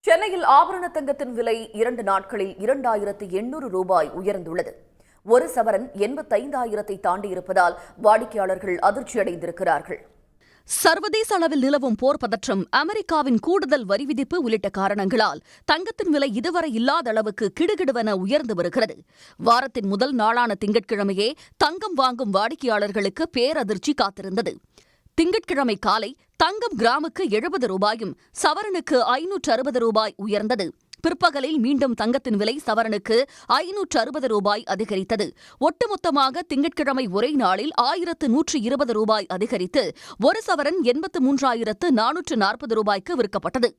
சென்னையில் ஆபரண தங்கத்தின் விலை 2 நாட்களில் 2800 ரூபாய் உயர்ந்துள்ளது. ஒரு சவரன் 85,000 தாண்டியிருப்பதால் வாடிக்கையாளர்கள் அதிர்ச்சியடைந்திருக்கிறார்கள். சர்வதேச அளவில் நிலவும் போர் பதற்றம், அமெரிக்காவின் கூடுதல் வரி விதிப்பு உள்ளிட்ட காரணங்களால் தங்கத்தின் விலை இதுவரை இல்லாத அளவுக்கு கிடுகிடுவென உயர்ந்து வருகிறது. வாரத்தின் முதல் நாளான திங்கட்கிழமையே தங்கம் வாங்கும் வாடிக்கையாளர்களுக்கு பேரதிர்ச்சி காத்திருந்தது. திங்கட்கிழமை காலை தங்கம் கிராமுக்கு 70 ரூபாயும் சவரனுக்கு 560 ரூபாய் உயர்ந்தது. பிற்பகலில் மீண்டும் தங்கத்தின் விலை சவரனுக்கு 560 ரூபாய் அதிகரித்தது. ஒட்டுமொத்தமாக திங்கட்கிழமை ஒரே நாளில் 1120 ரூபாய் அதிகரித்து ஒரு சவரன் 83,440 ரூபாய்க்கு விற்கப்பட்டது.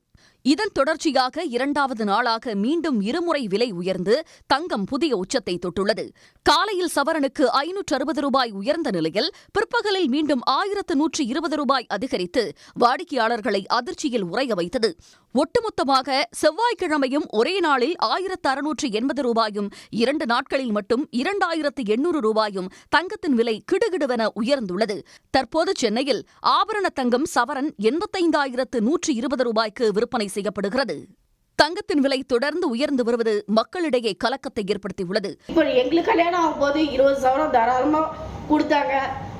இதன் தொடர்ச்சியாக இரண்டாவது நாளாக மீண்டும் இருமுறை விலை உயர்ந்து தங்கம் புதிய உச்சத்தை தொட்டுள்ளது. காலையில் சவரனுக்கு 560 ரூபாய் உயர்ந்த நிலையில் பிற்பகலில் மீண்டும் 1120 ரூபாய் அதிகரித்து வாடிக்கையாளர்களை அதிர்ச்சியில் உறைய வைத்தது. ஒட்டுமொத்தமாக செவ்வாய்க்கிழமையும் ஒரே நாளில் 1,680 ரூபாயும் 2 நாட்களில் மட்டும் 2,800 ரூபாயும் தங்கத்தின் விலை கிடுகிடுவென உயர்ந்துள்ளது. தற்போது சென்னையில் ஆபரண தங்கம் சவரன் 85,120 ரூபாய்க்கு விற்பனை செய்யப்படுகிறது. தங்கத்தின் விலை தொடர்ந்து உயர்ந்து வருவது மக்களிடையே கலக்கத்தை ஏற்படுத்தியுள்ளது. இப்போ எங்களுக்கு கல்யாணம் ஆகும் போது 20 சவரம் தாராளமா கொடுத்தாங்க.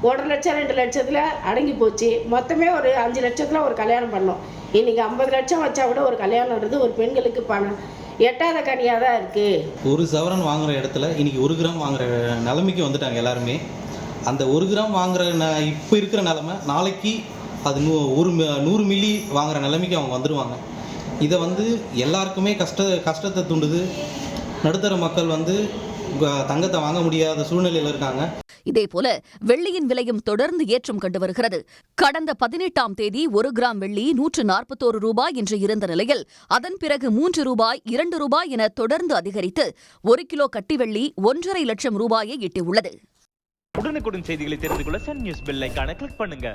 1.5 லட்சம் 2 லட்சத்துல அடங்கி போச்சு. மொத்தமே ஒரு 5 லட்சத்துல ஒரு கல்யாணம் பண்ணோம். இன்னைக்கு 50 லட்சம் வச்சா கூட ஒரு கல்யாணம்ன்றது ஒரு பெண்களுக்கு பணம் எட்டாத கனியா தான் இருக்கு. ஒரு சவரன் வாங்குற இடத்துல இன்னைக்கு 1 கிராம் வாங்குற நிலைமைக்கு வந்துட்டாங்க எல்லாருமே. அந்த 1 கிராம் வாங்குற இப்போ இருக்கிற நிலைமை நாளைக்கு அது 100 மில்லி வாங்குற நிலைமைக்கு அவங்க வந்துடுவாங்க. இதை எல்லாருக்குமே கஷ்டத்தை தூண்டுது. நடுத்தர மக்கள் தங்கத்தை வாங்க முடியாத சூழ்நிலையில் இருக்காங்க. இதேபோல வெள்ளியின் விலையும் தொடர்ந்து ஏற்றம் கண்டு வருகிறது. கடந்த 18ஆம் தேதி 1 கிராம் வெள்ளி 141 ரூபாய் என்று இருந்த நிலையில் அதன் பிறகு 3 ரூபாய் 2 ரூபாய் என தொடர்ந்து அதிகரித்து 1 கிலோ கட்டி வெள்ளி 1,50,000 லட்சம் ரூபாயை எட்டியுள்ளது. உடனுக்குடன் செய்திகளை தெரிந்து கொள்ள சன் நியூஸ் பெல் ஐகானை கிளிக் பண்ணுங்க.